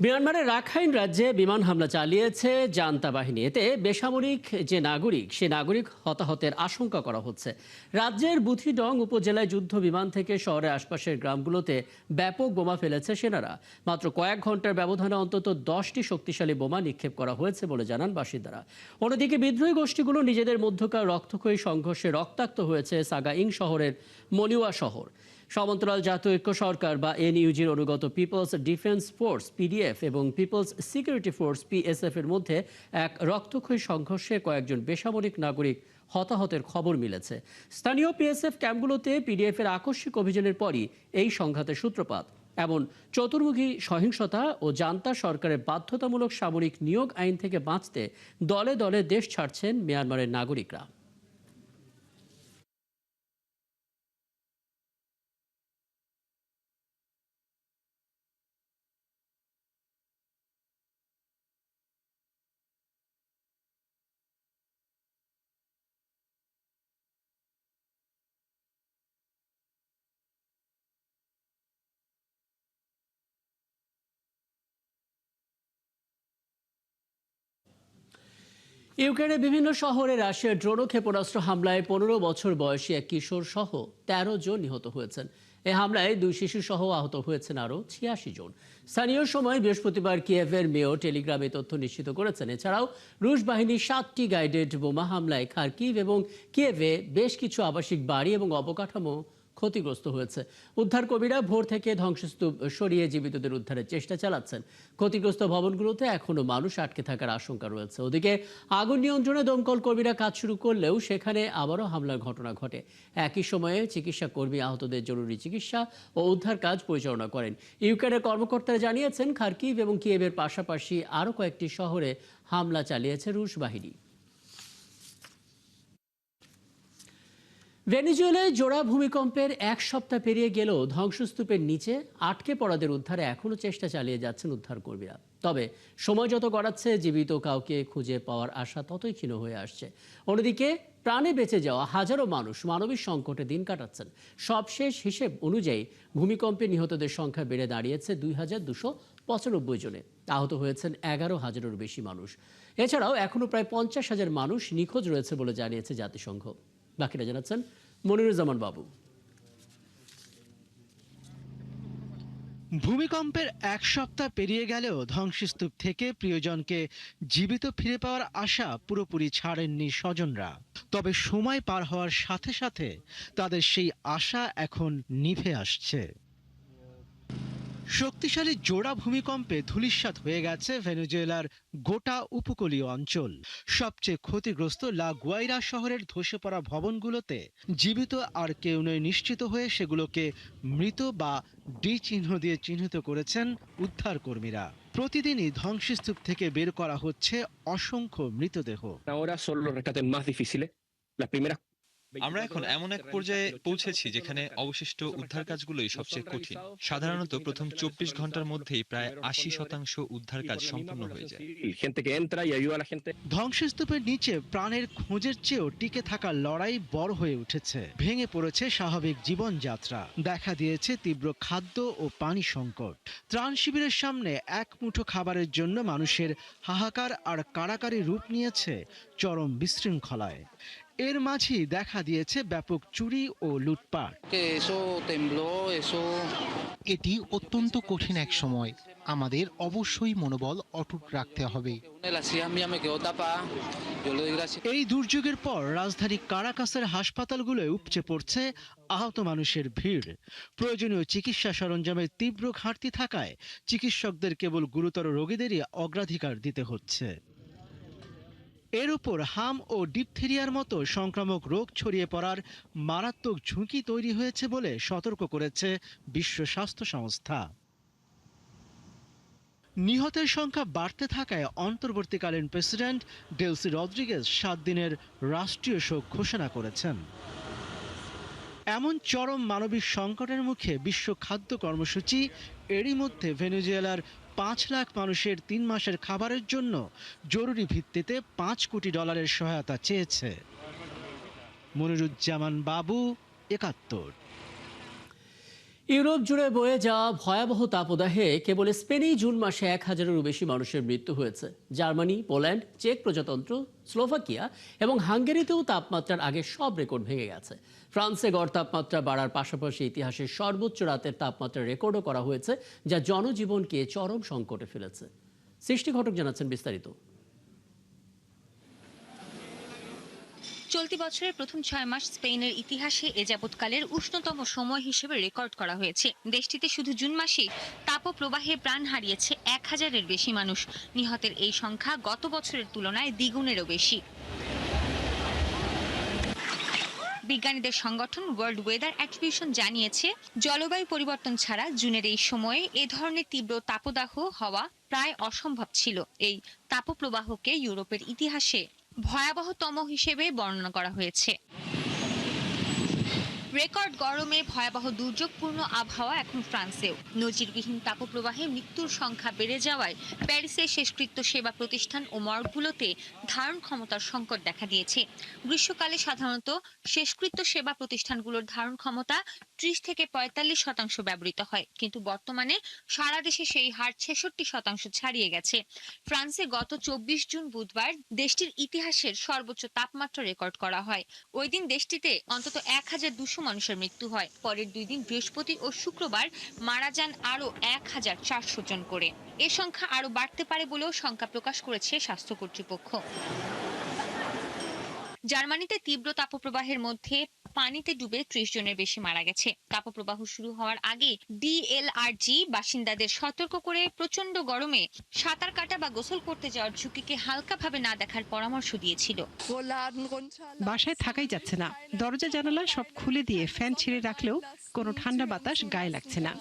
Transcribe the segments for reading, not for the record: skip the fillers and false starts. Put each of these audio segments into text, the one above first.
মিয়ানমারের রাখাইন রাজ্যে বিমান হামলা চালিয়েছে জান্তা বাহিনী। এতে বেসামরিক যে নাগরিক সে নাগরিক হতাহতের আশঙ্কা করা হচ্ছে। রাজ্যের বুথিডং উপজেলায় যুদ্ধ বিমান থেকে শহরের আশপাশের গ্রামগুলোতে ব্যাপক বোমা ফেলেছে সেনারা। মাত্র কয়েক ঘন্টার ব্যবধানে অন্তত 10টি শক্তিশালী বোমা নিক্ষেপ করা হয়েছে বলে জানান বাসিন্দারা। অন্যদিকে বিদ্রোহী গোষ্ঠীগুলো নিজেদের মধ্যকার রক্তক্ষয়ী সংঘর্ষে রক্তাক্ত হয়েছে সাগাইং শহরের মনিওয়া শহর। সমান্তরাল জাতীয় ঐক্য সরকার বা এনইউজির অনুগত পিপলস ডিফেন্স ফোর্স পিডিএফ এবং পিপলস সিকিউরিটি ফোর্স পিএসএফ এর মধ্যে এক রক্তক্ষয়ী সংঘর্ষে কয়েকজন বেসামরিক নাগরিক হতাহতের খবর মিলেছে। স্থানীয় পিএসএফ ক্যাম্পগুলোতে পিডিএফ এর আকস্মিক অভিযানের পরই এই সংঘাতের সূত্রপাত। এমন চতুর্মুখী সহিংসতা ও জান্তা সরকারের বাধ্যতামূলক সামরিক নিয়োগ আইন থেকে বাঁচতে দলে দলে দেশ ছাড়ছেন মিয়ানমারের নাগরিকরা। ইউক্রেনের বিভিন্ন শহরে রাশিয়ার ড্রোন ও ক্ষেপণাস্ত্র হামলায় 15 বছর বয়সী এক কিশোর সহ 13 জন নিহত হয়েছেন। এই হামলায় 2 শিশু সহ আহত হয়েছেন আরও 86 জন। স্থানীয় সময় বৃহস্পতিবার কিয়েভের মেয়র টেলিগ্রামে তথ্য নিশ্চিত করেছেন। এছাড়াও রুশ বাহিনীর 7টি গাইডেড বোমা হামলায় খার্কিভ এবং কিয়েভে বেশ কিছু আবাসিক বাড়ি এবং অবকাঠামো ক্ষতিগ্রস্ত হয়েছে। উদ্ধারকর্মীরা ভোর থেকে ধ্বংসস্তূপ সরিয়ে জীবিতদের উদ্ধারের চেষ্টা চালাচ্ছেন। ক্ষতিগ্রস্ত ভবনগুলোতে এখনো মানুষ আটকে থাকার আশঙ্কা রয়েছে। ওদিকে আগুন নিয়ন্ত্রণে দমকল কর্মীরা কাজ শুরু করলেও সেখানে আবারও হামলার ঘটনা ঘটে। একই সময়ে চিকিৎসা কর্মী আহতদের জরুরি চিকিৎসা ও উদ্ধার কাজ পরিচালনা করেন। ইউক্রেনের কর্মকর্তারা জানিয়েছেন, খার্কিভ এবং কিয়েভের পাশাপাশি আরও কয়েকটি শহরে হামলা চালিয়েছে রুশ বাহিনী। ভেনেজুয়েলায় জোড়া ভূমিকম্পের এক সপ্তাহ পেরিয়ে গেলেও ধ্বংসস্তূপের নিচে আটকে পড়াদের উদ্ধারে এখনও চেষ্টা চালিয়ে যাচ্ছেন উদ্ধারকর্মীরা। তবে সময় যত গড়াচ্ছে জীবিত কাউকে খুঁজে পাওয়ার আশা ততই ক্ষীণ হয়ে আসছে। অন্যদিকে প্রাণে বেঁচে যাওয়া হাজারো মানুষ মানবিক সংকটে দিন কাটাচ্ছেন। সবশেষ হিসেব অনুযায়ী ভূমিকম্পে নিহতদের সংখ্যা বেড়ে দাঁড়িয়েছে 2295 জনে। আহত হয়েছেন 11,000-এরও বেশি মানুষ। এছাড়াও এখনও প্রায় 50,000 মানুষ নিখোঁজ রয়েছে বলে জানিয়েছে জাতিসংঘ। বাকিরা জানাচ্ছেন মনিরুজ্জামান বাবু। ভূমিকম্পের এক সপ্তাহ পেরিয়ে গেলেও ধ্বংসস্তূপ থেকে প্রিয়জনকে জীবিত ফিরে পাওয়ার আশা পুরোপুরি ছাড়েননি স্বজনরা। তবে সময় পার হওয়ার সাথে সাথে তাদের সেই আশা এখন নিভে আসছে। শক্তিশালী জোড়া ভূমিকম্পে ধূলিসাৎ হয়ে গেছে ভেনেজুয়েলার গোটা উপকূলীয় অঞ্চল। সবচেয়ে ক্ষতিগ্রস্ত লা গুয়াইরা শহরের ধসে পড়া ভবনগুলোতে জীবিত আর কেউ নেই নিশ্চিত হয়ে সেগুলোকে মৃত বা ডি চিহ্ন দিয়ে চিহ্নিত করেছেন উদ্ধারকর্মীরা। প্রতিদিনই ধ্বংসস্তূপ থেকে বের করা হচ্ছে অসংখ্য মৃতদেহ। আমরা এখন এমন এক পর্যায়ে পৌঁছেছি যেখানে অবশিষ্ট উদ্ধার কাজগুলোই সবচেয়ে কঠিন। সাধারণত প্রথম 24 ঘন্টার মধ্যেই প্রায় 80% উদ্ধার কাজ সম্পন্ন হয়ে যায়। ধ্বংসস্তূপের নিচে প্রাণের খোঁজের চেয়েও টিকে থাকার লড়াই বড় হয়ে উঠেছে। ভেঙে পড়েছে স্বাভাবিক জীবনযাত্রা, দেখা দিয়েছে তীব্র খাদ্য ও পানি সংকট। ত্রাণ শিবিরের সামনে এক মুঠো খাবারের জন্য মানুষের হাহাকার আর কাড়াকাড়ি রূপ নিয়েছে চরম বিশৃঙ্খলায়। এর মাঝেই দেখা দিয়েছে ব্যাপক চুরি ও লুটপাট। এটি অত্যন্ত কঠিন এক সময়। আমাদের অবশ্যই মনোবল অটুট রাখতে হবে। এই দুর্যোগের পর রাজধানী কারাকাসের হাসপাতালগুলোয় উপচে পড়ছে আহত মানুষের ভিড়। প্রয়োজনীয় চিকিৎসা সরঞ্জামের তীব্র ঘাটতি থাকায় চিকিৎসকদের কেবল গুরুতর রোগীদেরই অগ্রাধিকার দিতে হচ্ছে। এর উপর হাম ও ডিপথেরিয়ার মতো সংক্রামক রোগ ছড়িয়ে পড়ার মারাত্মক ঝুঁকি তৈরি হয়েছে বলে সতর্ক করেছে বিশ্ব স্বাস্থ্য সংস্থা। নিহতের সংখ্যা বাড়তে থাকায় অন্তর্বর্তীকালীন প্রেসিডেন্ট ডেলসি রদ্রিগেজ 7 দিনের রাষ্ট্রীয় শোক ঘোষণা করেছেন। এমন চরম মানবিক সংকটের মুখে বিশ্ব খাদ্য কর্মসূচি এরই মধ্যে ভেনেজুয়েলার 5 লাখ মানুষের 3 মাসের খাবারের জন্য জরুরি ভিত্তিতে $5 কোটি সহায়তা চেয়েছে। মনিরুজ্জামান বাবু, 71। ইউরোপ জুড়ে বয়ে যাওয়া ভয়াবহ তাপদাহে কেবল স্পেনেই জুন মাসে 1,000-এরও বেশি মানুষের মৃত্যু হয়েছে। জার্মানি, পোল্যান্ড, চেক প্রজাতন্ত্র, স্লোভাকিয়া এবং হাঙ্গেরিতেও তাপমাত্রার আগে সব রেকর্ড ভেঙে গেছে। ফ্রান্সে গড় তাপমাত্রা বাড়ার পাশাপাশি ইতিহাসের সর্বোচ্চ রাতের তাপমাত্রা রেকর্ডও করা হয়েছে, যা জনজীবনকে চরম সংকটে ফেলেছে। সৃষ্টি ঘটক জানাচ্ছেন বিস্তারিত। চলতি বছরের প্রথম 6 মাস স্পেনের ইতিহাসে এ যাবৎকালের উষ্ণতম সময় হিসেবে রেকর্ড করা হয়েছে। দেশটিতে শুধু জুন মাসেই তাপপ্রবাহে প্রাণ হারিয়েছে 1,000-এর বেশি মানুষ। নিহতের এই সংখ্যা গত বছরের তুলনায় দ্বিগুণেরও বেশি। বিজ্ঞানীদের সংগঠন ওয়ার্ল্ড ওয়েদার অ্যাট্রিবিউশন জানিয়েছে, জলবায়ু পরিবর্তন ছাড়া জুনের এই সময়ে এ ধরনের তীব্র তাপদাহ হওয়া প্রায় অসম্ভব ছিল। এই তাপপ্রবাহকে ইউরোপের ইতিহাসে ভয়াবহতম হিসেবে বর্ণনা করা হয়েছে। রেকর্ড গরমে ভয়াবহ দুর্যোগপূর্ণ আবহাওয়া এখন ফ্রান্সেও। নজিরবিহীন তাপপ্রবাহে মৃত্যুর সংখ্যা বেড়ে যাওয়ায় প্যারিসের শেষকৃত্য সেবা প্রতিষ্ঠান ও মর্গগুলোতে ধারণ ক্ষমতার সংকট দেখা দিয়েছে। গ্রীষ্মকালে সাধারণত শেষকৃত্য সেবা প্রতিষ্ঠানগুলোর ধারণ ক্ষমতা 30 থেকে 45% ব্যবহৃত হয়, কিন্তু বর্তমানে সারা দেশে সেই হার 66% ছাড়িয়ে গেছে। ফ্রান্সে গত 24 জুন বুধবার দেশটির ইতিহাসের সর্বোচ্চ তাপমাত্রা রেকর্ড করা হয়। ওই দিন দেশটিতে অন্তত 1,200 মানুষের মৃত্যু হয়। পরের 2 দিন বৃহস্পতি ও শুক্রবার মারা যান আরও 1,400 জন করে। এ সংখ্যা আরও বাড়তে পারে বলেও শঙ্কা প্রকাশ করেছে স্বাস্থ্য কর্তৃপক্ষ। জার্মানিতে তীব্র তাপপ্রবাহের মধ্যে পানিতে ডুবে 30 জনের বেশি মারা গেছে। তাপপ্রবাহ শুরু হওয়ার আগে ডিএলআরজি বাসিন্দাদের সতর্ক করে প্রচন্ড গরমে সাঁতার কাটা বা গোসল করতে যাওয়ার ঝুঁকিকে হালকাভাবে না দেখার পরামর্শ দিয়েছিল। বাসায় থাকাই যাচ্ছে না, দরজা জানালা সব খুলে দিয়ে ফ্যান ছেড়ে রাখলেও কোনো ঠান্ডা বাতাস গায়ে লাগছে না।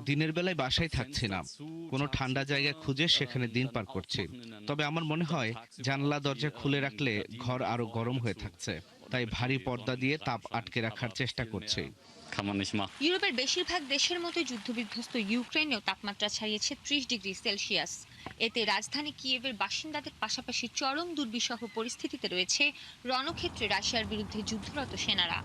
দিনের বেলায় বাসায় থাকছি না, কোনো ঠান্ডা জায়গা খুঁজে সেখানে দিন পার করছি। তবে আমার মনে হয় জানলা দরজা খুলে রাখলে ঘর আরো গরম হয়ে থাকছে, তাই ভারী পর্দা দিয়ে তাপ আটকে রাখার চেষ্টা করছি। ইউরোপের বেশিরভাগ দেশের মতো যুদ্ধবিধ্বস্ত ইউক্রেনেও তাপমাত্রা ছাড়িয়েছে 30 ডিগ্রি সেলসিয়াস। এতে রাজধানী কিয়েভের বাসিন্দাদের পাশাপাশি চরম দুর্বিষহ পরিস্থিতিতে রয়েছে রণক্ষেত্রে রাশিয়ার বিরুদ্ধে যুদ্ধরত সেনারা।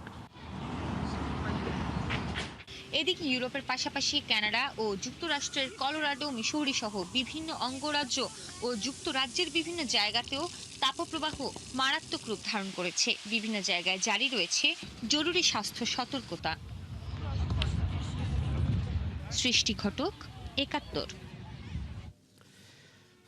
এদিকে ইউরোপের পাশাপাশি কানাডা ও যুক্তরাষ্ট্রের কলোরাডো, মিসৌরি সহ বিভিন্ন অঙ্গরাজ্য ও যুক্তরাজ্যের বিভিন্ন জায়গাতেও তাপপ্রবাহ মারাত্মক রূপ ধারণ করেছে। বিভিন্ন জায়গায় জারি রয়েছে জরুরি স্বাস্থ্য সতর্কতা। সৃষ্টি ঘটক, 71।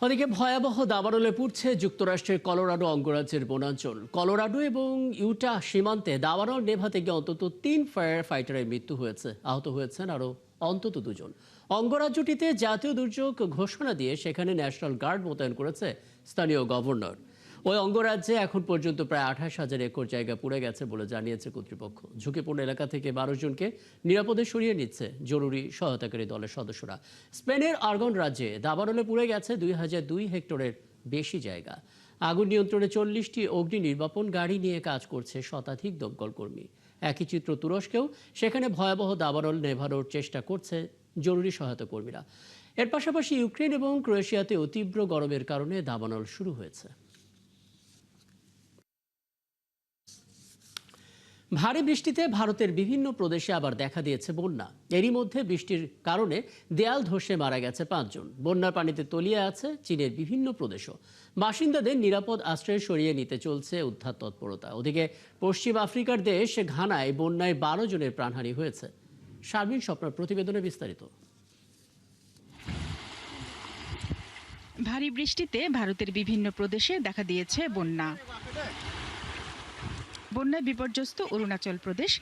ওদিকে ভয়াবহ দাবানলে পুড়ছে যুক্তরাষ্ট্রের কলোরাডো অঙ্গরাজ্যের বনাঞ্চল। কলোরাডো এবং ইউটা সীমান্তে দাবানল নেভাতে গিয়ে অন্তত 3 ফায়ার ফাইটারের মৃত্যু হয়েছে, আহত হয়েছেন আরও অন্তত 2 জন। অঙ্গরাজ্যটিতে জাতীয় দুর্যোগ ঘোষণা দিয়ে সেখানে ন্যাশনাল গার্ড মোতায়েন করেছে স্থানীয় গভর্নর। ওই অঙ্গরাজ্যে এখন পর্যন্ত প্রায় 28,000 একর জায়গা পুড়ে গেছে বলে জানিয়েছে কর্তৃপক্ষ। ঝুঁকিপূর্ণ এলাকা থেকে 12 জনকে নিরাপদে সরিয়ে নিচ্ছে জরুরি সহায়তাকারী দলের সদস্যরা। স্পেনের আরগন রাজ্যে দাবানলে পুড়ে গেছে 2002 হেক্টরের বেশি জায়গা। আগুন নিয়ন্ত্রণে 40টি অগ্নি নির্বাপন গাড়ি নিয়ে কাজ করছে শতাধিক দমকল কর্মী। একই চিত্র তুরস্কেও, সেখানে ভয়াবহ দাবানল নেভানোর চেষ্টা করছে জরুরি সহায়তা কর্মীরা। এর পাশাপাশি ইউক্রেন এবং ক্রোয়েশিয়াতেও তীব্র গরমের কারণে দাবানল শুরু হয়েছে। ভারী বৃষ্টিতে ভারতের বিভিন্ন প্রদেশে আবার দেখা দিয়েছে বন্যা। এরই মধ্যে বৃষ্টির কারণে দেয়াল ধসে মারা গেছে 5 জন। বন্যার পানিতে তলিয়ে আছে চীনের বিভিন্ন প্রদেশও। বাসিন্দাদের নিরাপদ আশ্রয়ে সরিয়ে নিতে চলছে উদ্ধার তৎপরতা। ওদিকে পশ্চিম আফ্রিকার দেশ ঘানায় বন্যায় 12 জনের প্রাণহানি হয়েছে। শারমিন স্বপ্নার প্রতিবেদনে বিস্তারিত। ভারী বৃষ্টিতে ভারতের বিভিন্ন প্রদেশে দেখা দিয়েছে বন্যা। বন্যায় বিপর্যস্ত অরুণাচল প্রদেশ,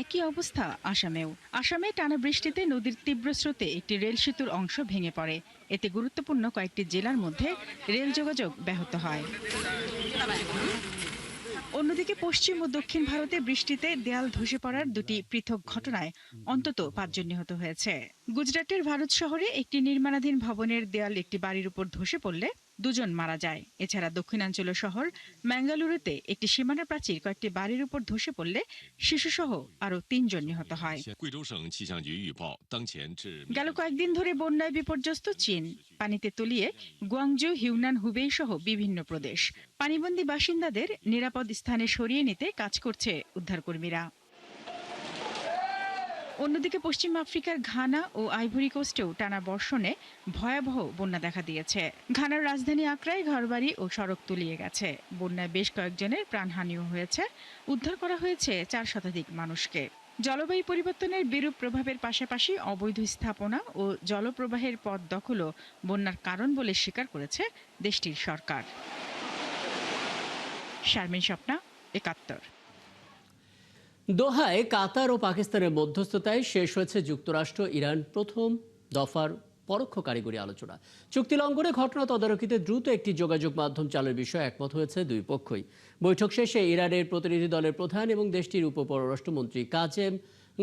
একই অবস্থা আসামেও। আসামে টানা বৃষ্টিতে নদীর তীব্র স্রোতে একটি রেল সেতুর অংশ ভেঙে পড়ে। এতে গুরুত্বপূর্ণ কয়েকটি জেলার মধ্যে রেল যোগাযোগ ব্যাহত হয়। অন্যদিকে পশ্চিম ও দক্ষিণ ভারতে বৃষ্টিতে দেয়াল ধসে পড়ার 2টি পৃথক ঘটনায় অন্তত 5 জন নিহত হয়েছে। গুজরাটের ভারত শহরে একটি নির্মাণাধীন ভবনের দেয়াল একটি বাড়ির উপর ধসে পড়লে 2 জন মারা যায়। এছাড়া দক্ষিণাঞ্চলীয় শহর ম্যাঙ্গালুরুতে একটি সীমানা প্রাচীর কয়েকটি বাড়ির উপর ধসে পড়লে শিশুসহ আরও 3 জন নিহত হয়। গেল কয়েকদিন ধরে বন্যায় বিপর্যস্ত চীন। পানিতে তলিয়ে গুয়াংজু, হিউনান, হুবেই সহ বিভিন্ন প্রদেশ। পানিবন্দী বাসিন্দাদের নিরাপদ স্থানে সরিয়ে নিতে কাজ করছে উদ্ধারকর্মীরা। অন্যদিকে পশ্চিম আফ্রিকার ঘানা ও আইভরি কোস্টেও টানা বর্ষণে ভয়াবহ বন্যা দেখা দিয়েছে। ঘানার রাজধানী আকরায় ঘরবাড়ি ও সড়ক তলিয়ে গেছে। বন্যায় বেশ কয়েকজনের প্রাণহানিও হয়েছে। উদ্ধার করা হয়েছে 4 শতাধিক মানুষকে। জলবায়ু পরিবর্তনের বিরূপ প্রভাবের পাশাপাশি অবৈধ স্থাপনা ও জলপ্রবাহের পথ দখলও বন্যার কারণ বলে স্বীকার করেছে দেশটির সরকার। শারমিন স্বপ্না, ৭১। দোহায় কাতার ও পাকিস্তানের মধ্যস্থতায় শেষ হয়েছে যুক্তরাষ্ট্র ইরান প্রথম দফার পরোক্ষ কারিগরি আলোচনা। চুক্তি লঙ্ঘনে ঘটনা তদারকিতে দ্রুত একটি যোগাযোগ মাধ্যম চালুর বিষয়ে একমত হয়েছে দুই পক্ষই। বৈঠক শেষে ইরানের প্রতিনিধি দলের প্রধান এবং দেশটির উপপররাষ্ট্রমন্ত্রী কাজেম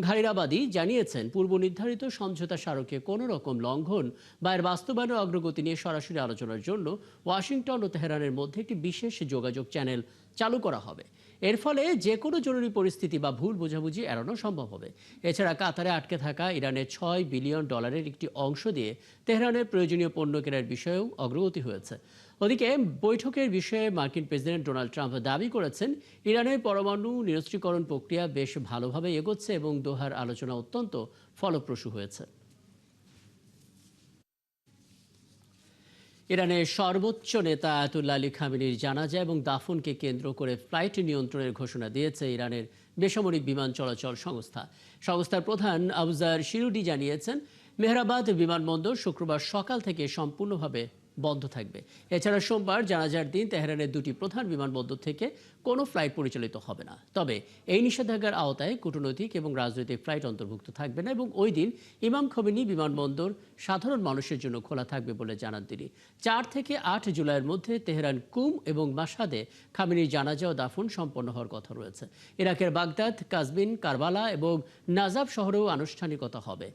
ঘারিরাবাদী জানিয়েছেন, পূর্ব নির্ধারিত সমঝোতা স্মারকে কোনো রকম লঙ্ঘন বা এর বাস্তবায়নের অগ্রগতি নিয়ে সরাসরি আলোচনার জন্য ওয়াশিংটন ও তেহরানের মধ্যে একটি বিশেষ যোগাযোগ চ্যানেল চালু করা হবে। এর ফলে যে কোনো জরুরি পরিস্থিতি বা ভুল বোঝাবুঝি এড়ানো সম্ভব হবে। এছাড়া কাতারে আটকে থাকা ইরানের $6 বিলিয়ন একটি অংশ দিয়ে তেহরানের প্রয়োজনীয় পণ্য কেনার বিষয়েও অগ্রগতি হয়েছে। ওদিকে বৈঠকের বিষয়ে মার্কিন প্রেসিডেন্ট ডোনাল্ড ট্রাম্প দাবি করেছেন, ইরানের পরমাণু নিরস্ত্রীকরণ প্রক্রিয়া বেশ ভালোভাবে এগোচ্ছে এবং দোহার আলোচনা অত্যন্ত ফলপ্রসূ হয়েছে। ইরানের সর্বোচ্চ নেতা আয়াতুল্লাহ আলী খামেনির জানাজা এবং দাফনকে কেন্দ্র করে ফ্লাইট নিয়ন্ত্রণের ঘোষণা দিয়েছে ইরানের বেসামরিক বিমান চলাচল সংস্থা। সংস্থার প্রধান আবুজার শিরুডি জানিয়েছেন, মেহরাবাদ বিমানবন্দর শুক্রবার সকাল থেকে সম্পূর্ণভাবে বন্ধ থাকবে। এছাড়া সোমবার জানাজার দিন তেহরানের 2টি প্রধান বিমানবন্দর থেকে কোনো ফ্লাইট পরিচালিত হবে না। তবে এই নিষেধাজ্ঞার আওতায় কূটনৈতিক এবং রাজনৈতিক ফ্লাইট অন্তর্ভুক্ত থাকবে না এবং ওই দিন ইমাম খোমেনি বিমানবন্দর সাধারণ মানুষের জন্য খোলা থাকবে বলে জানান তিনি। 4 থেকে 8 জুলাইয়ের মধ্যে তেহরান, কুম এবং মাশহাদে খামেনির জানাজা ও দাফন সম্পন্ন হওয়ার কথা রয়েছে। ইরাকের বাগদাদ, কাজবিন, কারবালা এবং নাজাব শহরেও আনুষ্ঠানিকতা হবে।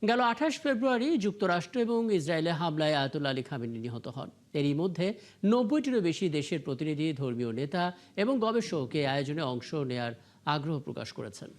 গেল 28 ফেব্রুয়ারি যুক্তরাষ্ট্র এবং ইসরায়েলে হামলায় আয়াতুল্লাহ আলী খামেনি নিহত হন। এরই মধ্যে 90টিরও বেশি দেশের প্রতিনিধি, ধর্মীয় নেতা এবং গবেষক এই আয়োজনে অংশ নেয়ার আগ্রহ প্রকাশ করেছেন।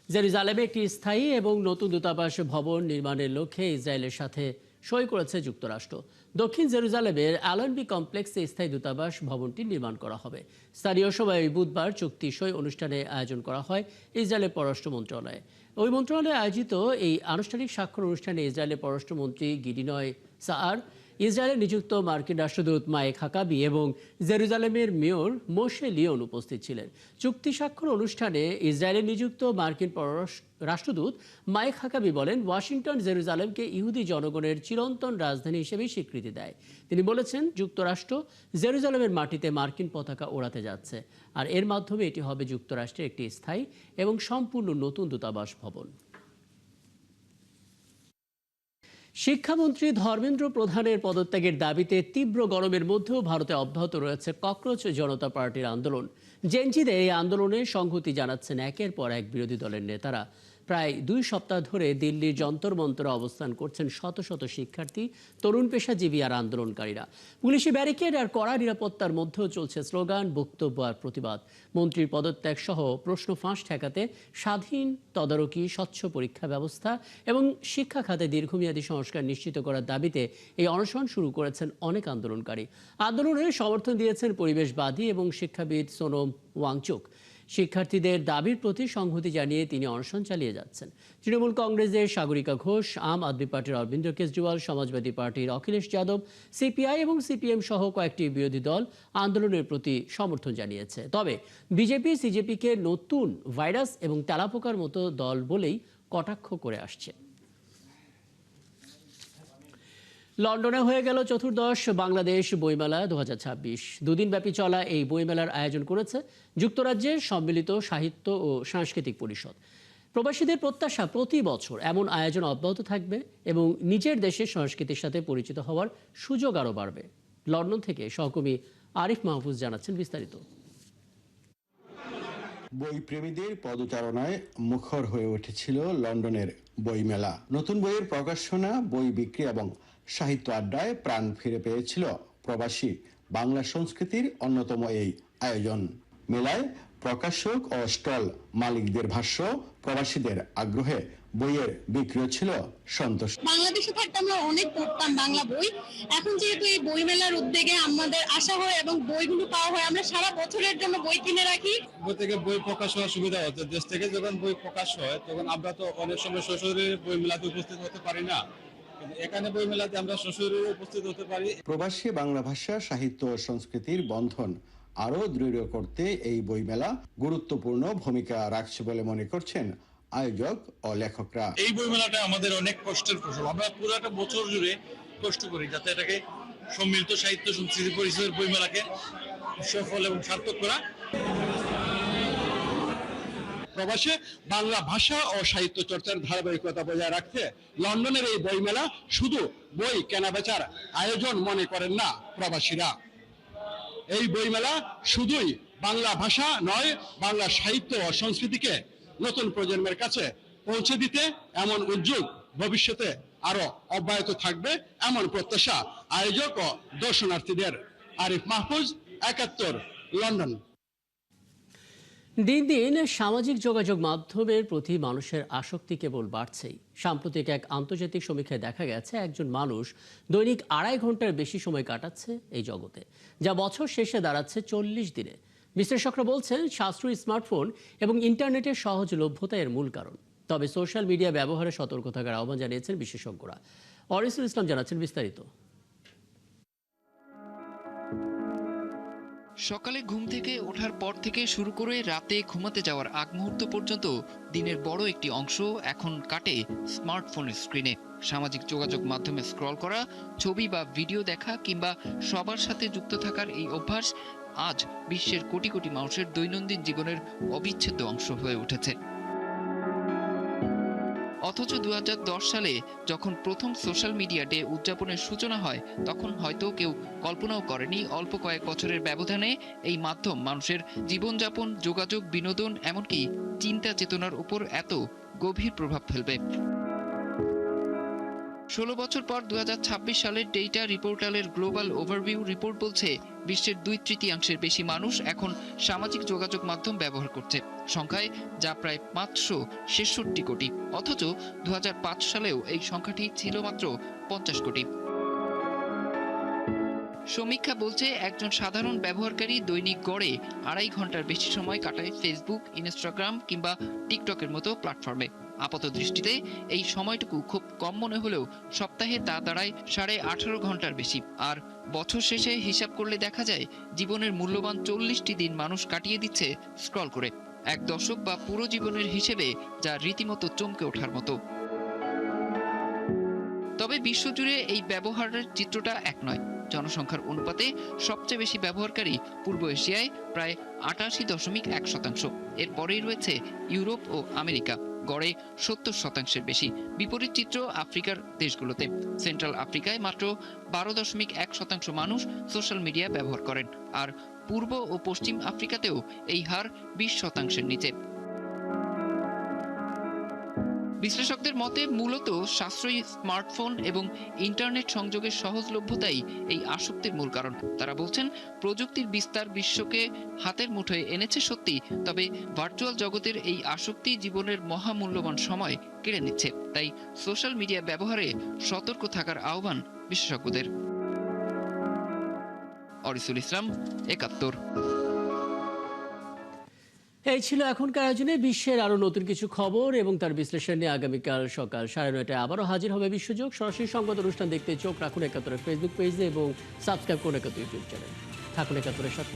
জেরুজালেমে একটি স্থায়ী এবং নতুন দূতাবাস ভবন নির্মাণের লক্ষ্যে ইসরায়েলের সাথে সই করেছে যুক্তরাষ্ট্র। দক্ষিণ জেরুজালেমের অ্যালনবি কমপ্লেক্সে স্থায়ী দূতাবাস ভবনটি নির্মাণ করা হবে। স্থানীয় সময় বুধবার চুক্তি সই অনুষ্ঠানে আয়োজন করা হয় ইসরায়েলের পররাষ্ট্র মন্ত্রণালয়ে। ওই মন্ত্রণালয়ে আয়োজিত এই আনুষ্ঠানিক স্বাক্ষর অনুষ্ঠানে ইসরায়েলের পররাষ্ট্রমন্ত্রী গিডিনয় সাআর, ইসরায়েলে নিযুক্ত মার্কিন রাষ্ট্রদূত মাইক হাকাবি এবং জেরুজালেমের মেয়র মোশে লিওন উপস্থিত ছিলেন। চুক্তি স্বাক্ষর অনুষ্ঠানে ইসরায়েলে নিযুক্ত মার্কিন রাষ্ট্রদূত মাইক হাকাবি বলেন, ওয়াশিংটন জেরুজালেমকে ইহুদি জনগণের চিরন্তন রাজধানী হিসেবে স্বীকৃতি দেয়। তিনি বলেছেন, যুক্তরাষ্ট্র জেরুজালেমের মাটিতে মার্কিন পতাকা ওড়াতে যাচ্ছে, আর এর মাধ্যমে এটি হবে যুক্তরাষ্ট্রের একটি স্থায়ী এবং সম্পূর্ণ নতুন দূতাবাস ভবন। শিক্ষামন্ত্রী ধর্মেন্দ্র প্রধানের পদত্যাগের দাবিতে তীব্র গরমের মধ্যেও ভারতে অব্যাহত রয়েছে ককরোচ জনতা পার্টির আন্দোলন। জেনজিদের এই আন্দোলনে সংহতি জানাচ্ছেন একের পর এক বিরোধী দলের নেতারা। প্রায় 2 সপ্তাহ ধরে দিল্লির যন্তর মন্তরে অবস্থান করছেন শত শত শিক্ষার্থী, তরুণ পেশাজীবী আর আন্দোলনকারীরা। পুলিশি ব্যারিকেড আর কড়া নিরাপত্তার মধ্যেও চলছে স্লোগান, বক্তব্য আর প্রতিবাদ। মন্ত্রীর পদত্যাগ সহ প্রশ্ন ফাঁস ঠেকাতে স্বাধীন তদারকি, স্বচ্ছ পরীক্ষা ব্যবস্থা এবং শিক্ষা খাতে দীর্ঘমেয়াদী সংস্কার নিশ্চিত করার দাবিতে এই অনশন শুরু করেছেন অনেক আন্দোলনকারী। আন্দোলনে সমর্থন দিয়েছেন পরিবেশবাদী এবং শিক্ষাবিদ সোনম ওয়াংচুক। শিক্ষার্থীদের দাবির প্রতি সংহতি জানিয়ে তিনি অনশন চালিয়ে যাচ্ছেন। তৃণমূল কংগ্রেসের সাগরিকা ঘোষ, আম আদমি পার্টির অরবিন্দ কেজরিওয়াল, সমাজবাদী পার্টির অখিলেশ যাদব, সিপিআই এবং সিপিএম সহ কয়েকটি বিরোধী দল আন্দোলনের প্রতি সমর্থন জানিয়েছে। তবে বিজেপি সিজেপিকে নতুন ভাইরাস এবং তেলাপোকার মতো দল বলেই কটাক্ষ করে আসছে। লন্ডনে হয়ে গেল চতুর্দশ বাংলাদেশ বইমেলা 2026। 2 দিনব্যাপী চলা এই বইমেলার আয়োজন করেছে যুক্তরাজ্যের সম্মিলিত সাহিত্য ও সাংস্কৃতিক পরিষদ। প্রবাসীদের প্রত্যাশা, প্রতি বছর এমন আয়োজন অব্যাহত থাকবে এবং নিজের দেশের সংস্কৃতির সাথে পরিচিত হওয়ার সুযোগ আরও বাড়বে। লন্ডন থেকে সহকর্মী আরিফ মাহফুজ জানাচ্ছেন বিস্তারিত। বই প্রেমীদের পদচারণায় মুখর হয়ে উঠেছিল লন্ডনের বইমেলা। নতুন বইয়ের প্রকাশনা, বই বিক্রি এবং সাহিত্য আড্ডায় প্রাণ ফিরে পেয়েছিল প্রবাসী বাংলা সংস্কৃতির অন্যতম এই আয়োজন। মেলায় প্রকাশক ও স্টল মালিকদের ভাষ্য, প্রবাসীদের আগ্রহে বইয়ের বিক্রিও ছিল সন্তোষ। বাংলাদেশে থাকতে আমরা অনেক পড়তাম বাংলা বই, এখন যেহেতু এই বই মেলার উদ্যোগে আমাদের আসা হয় এবং বইগুলো পাওয়া হয়, আমরা সারা বছরের জন্য বই কিনে রাখি। বই থেকে বই প্রকাশ হওয়ার সুবিধা হচ্ছে, দেশ থেকে যখন বই প্রকাশ হয় তখন আমরা তো অনেক সময় শ্বশুরে বই মেলাতে উপস্থিত হতে পারি না, কিন্তু এখানে বই মেলাতে আমরা শ্বশুরে উপস্থিত হতে পারি। প্রবাসী বাংলা ভাষা, সাহিত্য ও সংস্কৃতির বন্ধন আরো দৃঢ় করতে এই বইমেলা গুরুত্বপূর্ণ ভূমিকা রাখছে বলে মনে করছেন আয়োজক ও লেখকরা। এই বইমেলাটা আমাদের অনেক কষ্টের ফসল, আমরা পুরোটা বছর জুড়ে কষ্ট করি যাতে এটাকে সম্মিলিত সাহিত্য সংস্কৃতি পরিষদের বইমেলাকে সফল এবং সার্থক করা। প্রবাসে বাংলা ভাষা ও সাহিত্য চর্চার ধারাবাহিকতা বজায় রাখতে লন্ডনের এই বইমেলা শুধু বই কেনাবেচার আয়োজন মনে করেন না প্রবাসীরা। এই বইমেলা শুধুই বাংলা ভাষা নয়, বাংলা সাহিত্য ও সংস্কৃতিকে নতুন প্রজন্মের কাছে পৌঁছে দিতে এমন উদ্যোগ ভবিষ্যতে আরো অব্যাহত থাকবে এমন প্রত্যাশা আয়োজক ও দর্শনার্থীদের। আরিফ মাহফুজ, ৭১, লন্ডন। দিন দিন সামাজিক যোগাযোগ মাধ্যমের প্রতি মানুষের আসক্তি কেবল বাড়ছেই। সাম্প্রতিক এক আন্তর্জাতিক সমীক্ষায় দেখা গেছে একজন মানুষ দৈনিক ২.৫ ঘন্টার বেশি সময় কাটাচ্ছে এই জগতে, যা বছর শেষে দাঁড়াচ্ছে ৪০ দিনে। বিশ্লেষকরা বলছেন সাশ্রয়ী স্মার্টফোন এবং ইন্টারনেটের সহজলভ্যতা এর মূল কারণ। তবে সোশ্যাল মিডিয়া ব্যবহারে সতর্ক থাকার আহ্বান জানিয়েছেন বিশেষজ্ঞরা। অরিসুল ইসলাম জানাচ্ছেন বিস্তারিত। সকালে ঘুম থেকে ওঠার পর থেকে শুরু করে রাতে ঘুমাতে যাওয়ার আগ মুহূর্ত পর্যন্ত দিনের বড় একটি অংশ এখন কাটে স্মার্টফোনের স্ক্রিনে। সামাজিক যোগাযোগ মাধ্যমে স্ক্রল করা, ছবি বা ভিডিও দেখা কিংবা সবার সাথে যুক্ত থাকার এই অভ্যাস আজ বিশ্বের কোটি কোটি মানুষের দৈনন্দিন জীবনের অবিচ্ছেদ্য অংশ হয়ে উঠেছে। অথচ ২০১০ সালে যখন প্রথম সোশ্যাল মিডিয়া ডে উদযাপনের সূচনা হয়, তখন হয়তো কেউ কল্পনাও করেনি অল্প কয়েক বছরের ব্যবধানে এই মাধ্যম মানুষের জীবনযাপন, যোগাযোগ, বিনোদন, এমনকি চিন্তা চেতনার উপর এত গভীর প্রভাব ফেলবে। ১৬ বছর পর ২০২৬ সালের ডেটা রিপোর্টালের গ্লোবাল ওভারভিউ রিপোর্ট বলছে বিশ্বের ২/৩ বেশি মানুষ এখন সামাজিক যোগাযোগ মাধ্যম ব্যবহার করছে, সংখ্যায় যা প্রায় ৫৬৬ কোটি। অথচ ২০০৫ সালেও এই সংখ্যাটি ছিল মাত্র ৫০ কোটি। সমীক্ষা বলছে একজন সাধারণ ব্যবহারকারী দৈনিক গড়ে ২.৫ ঘন্টার বেশি সময় কাটায় ফেসবুক, ইনস্টাগ্রাম কিংবা টিকটকের মতো প্ল্যাটফর্মে। আপাত দৃষ্টিতে এই সময়টুকু খুব কম মনে হলেও সপ্তাহে তা দাঁড়ায় ১৮.৫ ঘন্টার বেশি। আর বছর শেষে হিসাব করলে দেখা যায় জীবনের মূল্যবান ৪০টি দিন মানুষ কাটিয়ে দিচ্ছে স্ক্রল করে। এক দশক বা পুরো জীবনের হিসেবে যা রীতিমতো চমকে ওঠার মতো। তবে বিশ্বজুড়ে এই ব্যবহারের চিত্রটা এক নয়। জনসংখ্যার অনুপাতে সবচেয়ে বেশি ব্যবহারকারী পূর্ব এশিয়ায় প্রায় ৮৮.১%। এরপরেই রয়েছে ইউরোপ ও আমেরিকা, গড়ে ৭০% বেশি। বিপরীত চিত্র আফ্রিকার দেশগুলোতে। সেন্ট্রাল আফ্রিকায় মাত্র ১২.১% মানুষ সোশ্যাল মিডিয়া ব্যবহার করেন, আর পূর্ব ও পশ্চিম আফ্রিকাতেও এই হার ২০%-এর নিচে। বিশ্লেষকদের মতে মূলত সাশ্রয়ী স্মার্টফোন এবং ইন্টারনেট সংযোগের সহজলভ্যতাই এই আসক্তির মূল কারণ। তারা বলছেন প্রযুক্তির বিস্তার বিশ্বকে হাতের মুঠোয় এনেছে সত্যি, তবে ভার্চুয়াল জগতের এই আসক্তি জীবনের মহামূল্যবান সময় কেড়ে নিচ্ছে। তাই সোশ্যাল মিডিয়া ব্যবহারে সতর্ক থাকার আহ্বান বিশেষজ্ঞদের। অরিসুল ইসলাম, ৭১। এই ছিল এখনকার আয়োজনে বিশ্বের আরো নতুন কিছু খবর এবং তার বিশ্লেষণ নিয়ে আগামীকাল সকাল ৯:৩০ আবারও হাজির হবে বিশ্বযোগ। সরাসরি সংবাদ অনুষ্ঠান দেখতে চোখ রাখুন ৭১-এর ফেসবুক পেজে এবং সাবস্ক্রাইব করুন ৭১ ইউটিউব চ্যানেল। থাকুন ৭১-এর সাথে।